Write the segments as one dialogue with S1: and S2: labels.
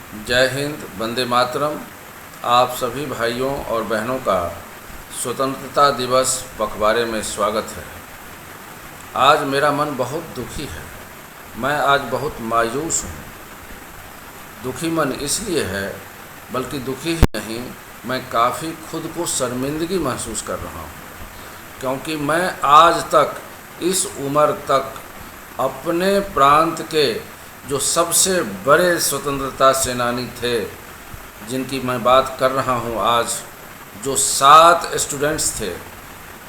S1: जय हिंद, वंदे मातरम। आप सभी भाइयों और बहनों का स्वतंत्रता दिवस पखवाड़े में स्वागत है। आज मेरा मन बहुत दुखी है। मैं आज बहुत मायूस हूँ। दुखी मन इसलिए है, बल्कि दुखी ही नहीं, मैं काफ़ी खुद को शर्मिंदगी महसूस कर रहा हूँ, क्योंकि मैं आज तक इस उम्र तक अपने प्रांत के जो सबसे बड़े स्वतंत्रता सेनानी थे, जिनकी मैं बात कर रहा हूँ आज, जो 7 स्टूडेंट्स थे,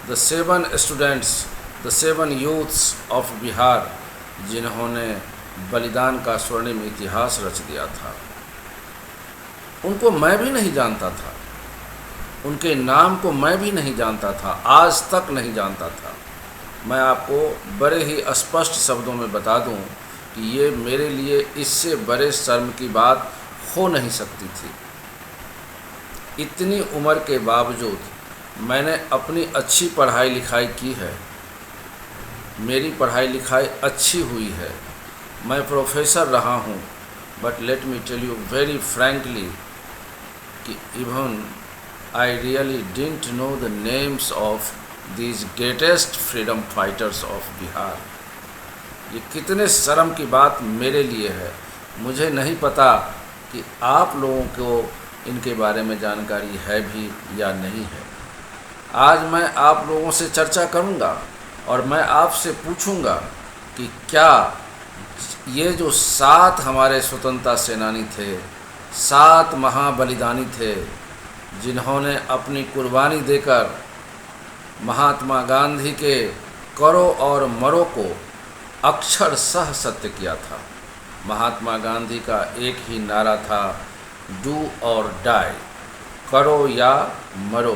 S1: the 7 students, the 7 youths of Bihar, जिन्होंने बलिदान का स्वर्णिम इतिहास रच दिया था, उनको मैं भी नहीं जानता था। उनके नाम को मैं भी नहीं जानता था, आज तक नहीं जानता था। मैं आपको बड़े ही स्पष्ट शब्दों में बता दूं कि ये मेरे लिए इससे बड़े शर्म की बात हो नहीं सकती थी। इतनी उम्र के बावजूद मैंने अपनी अच्छी पढ़ाई लिखाई की है, मेरी पढ़ाई लिखाई अच्छी हुई है, मैं प्रोफेसर रहा हूँ। But let me tell you very frankly कि even I really didn't know the names of these greatest freedom fighters of Bihar. ये कितने शर्म की बात मेरे लिए है। मुझे नहीं पता कि आप लोगों को इनके बारे में जानकारी है भी या नहीं है। आज मैं आप लोगों से चर्चा करूंगा और मैं आपसे पूछूंगा कि क्या ये जो 7 हमारे स्वतंत्रता सेनानी थे, 7 महाबलिदानी थे, जिन्होंने अपनी कुर्बानी देकर महात्मा गांधी के करो और मरो को अक्षरशः सत्य किया था। महात्मा गांधी का एक ही नारा था, डू और डाई, करो या मरो।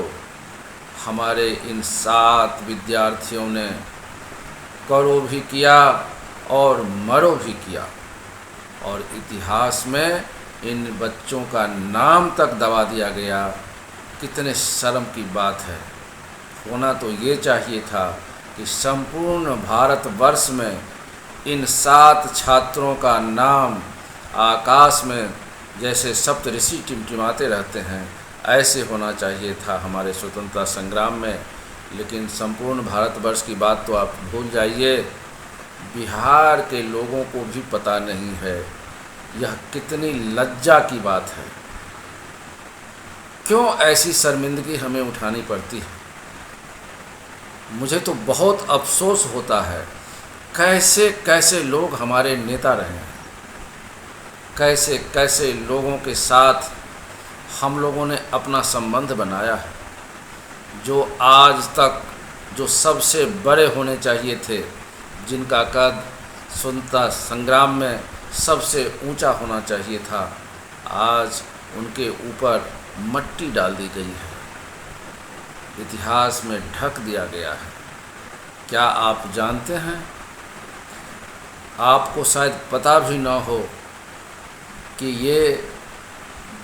S1: हमारे इन 7 विद्यार्थियों ने करो भी किया और मरो भी किया, और इतिहास में इन बच्चों का नाम तक दबा दिया गया। कितने शर्म की बात है। होना तो ये चाहिए था कि संपूर्ण भारतवर्ष में इन 7 छात्रों का नाम आकाश में जैसे सप्तऋषि टिमटिमाते रहते हैं, ऐसे होना चाहिए था हमारे स्वतंत्रता संग्राम में। लेकिन संपूर्ण भारतवर्ष की बात तो आप भूल जाइए, बिहार के लोगों को भी पता नहीं है। यह कितनी लज्जा की बात है। क्यों ऐसी शर्मिंदगी हमें उठानी पड़ती है? मुझे तो बहुत अफसोस होता है, कैसे कैसे लोग हमारे नेता रहे हैं, कैसे कैसे लोगों के साथ हम लोगों ने अपना संबंध बनाया है, जो आज तक जो सबसे बड़े होने चाहिए थे, जिनका कद स्वतंत्रता संग्राम में सबसे ऊंचा होना चाहिए था, आज उनके ऊपर मट्टी डाल दी गई है, इतिहास में ढक दिया गया है। क्या आप जानते हैं, आपको शायद पता भी न हो कि ये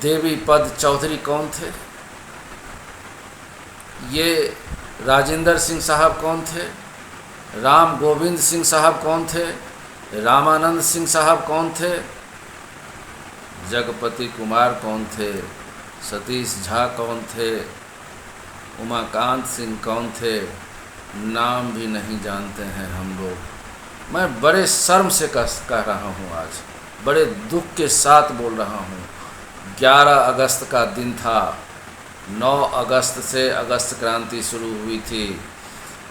S1: देवी पद चौधरी कौन थे, ये राजेंद्र सिंह साहब कौन थे, राम गोविंद सिंह साहब कौन थे, रामानंद सिंह साहब कौन थे, जगपति कुमार कौन थे, सतीश झा कौन थे, उमाकांत सिंह कौन थे, नाम भी नहीं जानते हैं हम लोग। मैं बड़े शर्म से कह रहा हूँ, आज बड़े दुख के साथ बोल रहा हूँ। 11 अगस्त का दिन था, 9 अगस्त से अगस्त क्रांति शुरू हुई थी,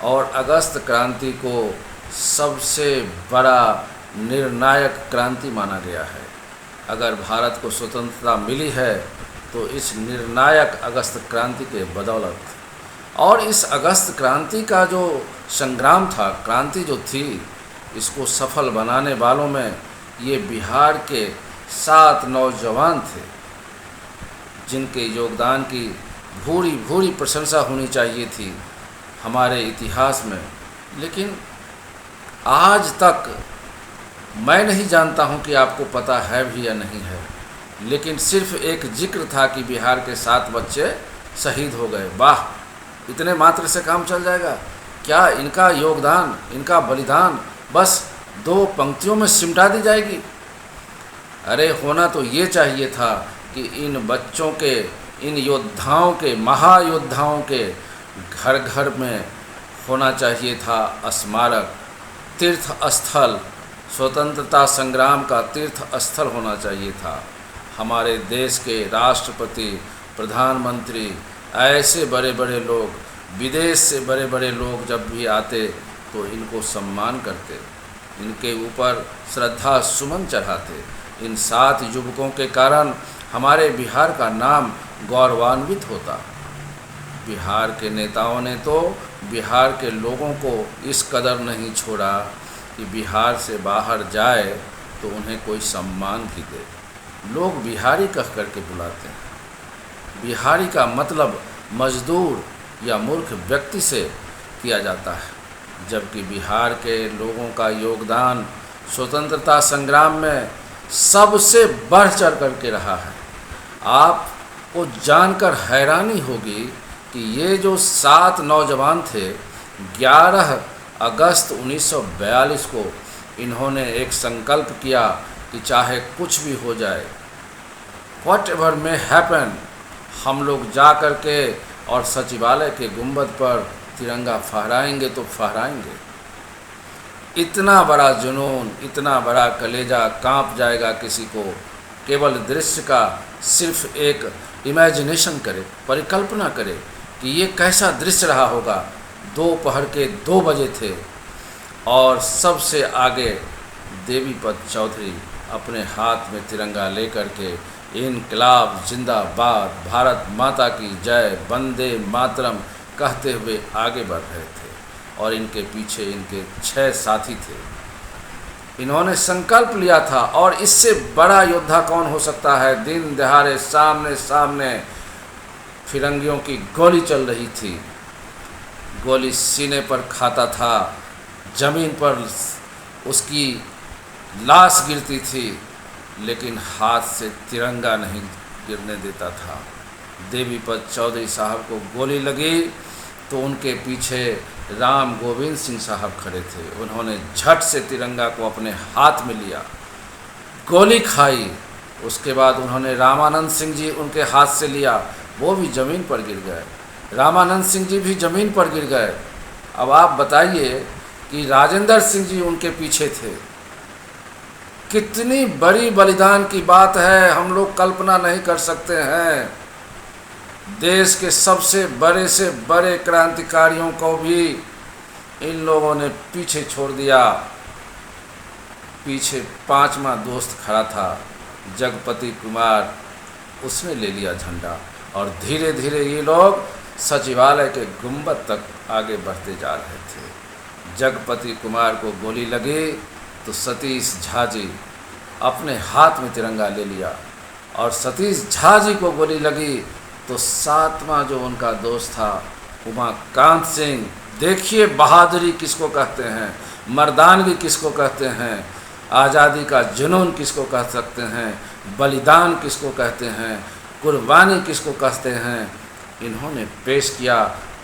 S1: और अगस्त क्रांति को सबसे बड़ा निर्णायक क्रांति माना गया है। अगर भारत को स्वतंत्रता मिली है तो इस निर्णायक अगस्त क्रांति के बदौलत। और इस अगस्त क्रांति का जो संग्राम था, क्रांति जो थी, इसको सफल बनाने वालों में ये बिहार के 7 नौजवान थे, जिनके योगदान की भूरी भूरी प्रशंसा होनी चाहिए थी हमारे इतिहास में। लेकिन आज तक मैं नहीं जानता हूं कि आपको पता है भी या नहीं है, लेकिन सिर्फ एक जिक्र था कि बिहार के 7 बच्चे शहीद हो गए। वाह, इतने मात्र से काम चल जाएगा क्या? इनका योगदान, इनका बलिदान बस 2 पंक्तियों में सिमटा दी जाएगी? अरे होना तो ये चाहिए था कि इन बच्चों के, इन योद्धाओं के, महायोद्धाओं के घर घर में होना चाहिए था स्मारक, तीर्थ स्थल, स्वतंत्रता संग्राम का तीर्थ स्थल होना चाहिए था। हमारे देश के राष्ट्रपति, प्रधानमंत्री, ऐसे बड़े बड़े लोग, विदेश से बड़े बड़े लोग जब भी आते तो इनको सम्मान करते, इनके ऊपर श्रद्धा सुमन चढ़ाते। इन 7 युवकों के कारण हमारे बिहार का नाम गौरवान्वित होता। बिहार के नेताओं ने तो बिहार के लोगों को इस कदर नहीं छोड़ा कि बिहार से बाहर जाए तो उन्हें कोई सम्मान भी दे। लोग बिहारी कह करके बुलाते हैं। बिहारी का मतलब मजदूर या मूर्ख व्यक्ति से किया जाता है, जबकि बिहार के लोगों का योगदान स्वतंत्रता संग्राम में सबसे बढ़ चढ़ करके रहा है। आपको जानकर हैरानी होगी कि ये जो 7 नौजवान थे, 11 अगस्त 1942 को इन्होंने एक संकल्प किया कि चाहे कुछ भी हो जाए, वॉट एवर मे हैपन, हम लोग जा कर के और सचिवालय के गुंबद पर तिरंगा फहराएंगे तो फहराएंगे। इतना बड़ा जुनून, इतना बड़ा कलेजा कांप जाएगा किसी को। केवल दृश्य का सिर्फ एक इमेजिनेशन करे, परिकल्पना करे कि ये कैसा दृश्य रहा होगा। दोपहर के 2 बजे थे और सबसे आगे देवीपत चौधरी अपने हाथ में तिरंगा लेकर के इनकलाब जिंदाबाद, भारत माता की जय, वंदे मातरम कहते हुए आगे बढ़ रहे थे और इनके पीछे इनके 6 साथी थे। इन्होंने संकल्प लिया था, और इससे बड़ा योद्धा कौन हो सकता है। दिन दहाड़े सामने सामने फिरंगियों की गोली चल रही थी, गोली सीने पर खाता था, जमीन पर उसकी लाश गिरती थी, लेकिन हाथ से तिरंगा नहीं गिरने देता था। देवीपत चौधरी साहब को गोली लगी तो उनके पीछे राम गोविंद सिंह साहब खड़े थे। उन्होंने झट से तिरंगा को अपने हाथ में लिया, गोली खाई। उसके बाद उन्होंने रामानंद सिंह जी उनके हाथ से लिया, वो भी ज़मीन पर गिर गए। रामानंद सिंह जी भी ज़मीन पर गिर गए। अब आप बताइए कि राजेंद्र सिंह जी उनके पीछे थे। कितनी बड़ी बलिदान की बात है, हम लोग कल्पना नहीं कर सकते हैं। देश के सबसे बड़े से बड़े क्रांतिकारियों को भी इन लोगों ने पीछे छोड़ दिया। पीछे 5वां दोस्त खड़ा था, जगपति कुमार, उसने ले लिया झंडा और धीरे धीरे ये लोग सचिवालय के गुंबद तक आगे बढ़ते जा रहे थे। जगपति कुमार को गोली लगी तो सतीश झा जी अपने हाथ में तिरंगा ले लिया, और सतीश झा जी को गोली लगी तो 7वां जो उनका दोस्त था उमाकांत सिंह, देखिए बहादुरी किसको कहते हैं, मर्दानगी किसको कहते हैं, आज़ादी का जुनून किसको कह सकते हैं, बलिदान किसको कहते हैं, कुर्बानी किसको कहते हैं, इन्होंने पेश किया।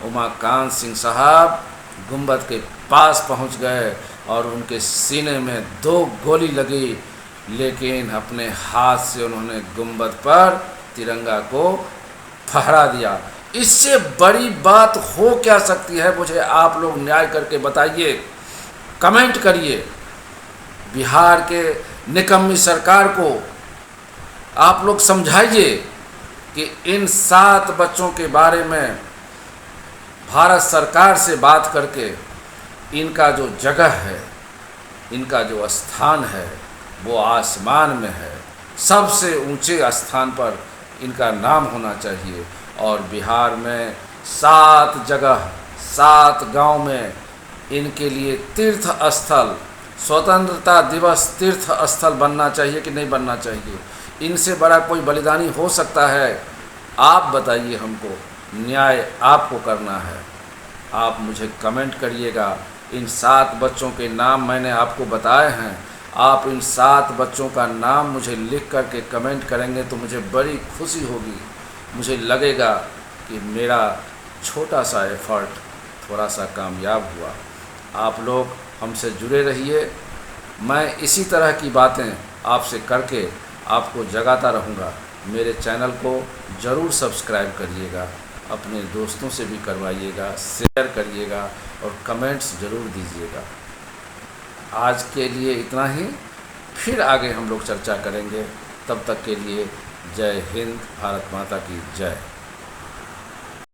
S1: उमाकांत सिंह साहब गुंबद के पास पहुंच गए और उनके सीने में 2 गोली लगी, लेकिन अपने हाथ से उन्होंने गुंबद पर तिरंगा को फहरा दिया। इससे बड़ी बात हो क्या सकती है, मुझे आप लोग न्याय करके बताइए, कमेंट करिए। बिहार के निकम्मी सरकार को आप लोग समझाइए कि इन 7 बच्चों के बारे में भारत सरकार से बात करके इनका जो जगह है, इनका जो स्थान है वो आसमान में है। सबसे ऊंचे स्थान पर इनका नाम होना चाहिए। और बिहार में 7 जगह, 7 गांव में इनके लिए तीर्थ स्थल, स्वतंत्रता दिवस तीर्थ स्थल बनना चाहिए कि नहीं बनना चाहिए। इनसे बड़ा कोई बलिदानी हो सकता है? आप बताइए हमको, न्याय आपको करना है। आप मुझे कमेंट करिएगा। इन 7 बच्चों के नाम मैंने आपको बताए हैं, आप इन 7 बच्चों का नाम मुझे लिख करके कमेंट करेंगे तो मुझे बड़ी खुशी होगी। मुझे लगेगा कि मेरा छोटा सा एफर्ट थोड़ा सा कामयाब हुआ। आप लोग हमसे जुड़े रहिए। मैं इसी तरह की बातें आपसे करके आपको जगाता रहूँगा। मेरे चैनल को ज़रूर सब्सक्राइब करिएगा, अपने दोस्तों से भी करवाइएगा, शेयर करिएगा और कमेंट्स ज़रूर दीजिएगा। आज के लिए इतना ही, फिर आगे हम लोग चर्चा करेंगे। तब तक के लिए जय हिंद, भारत माता की जय।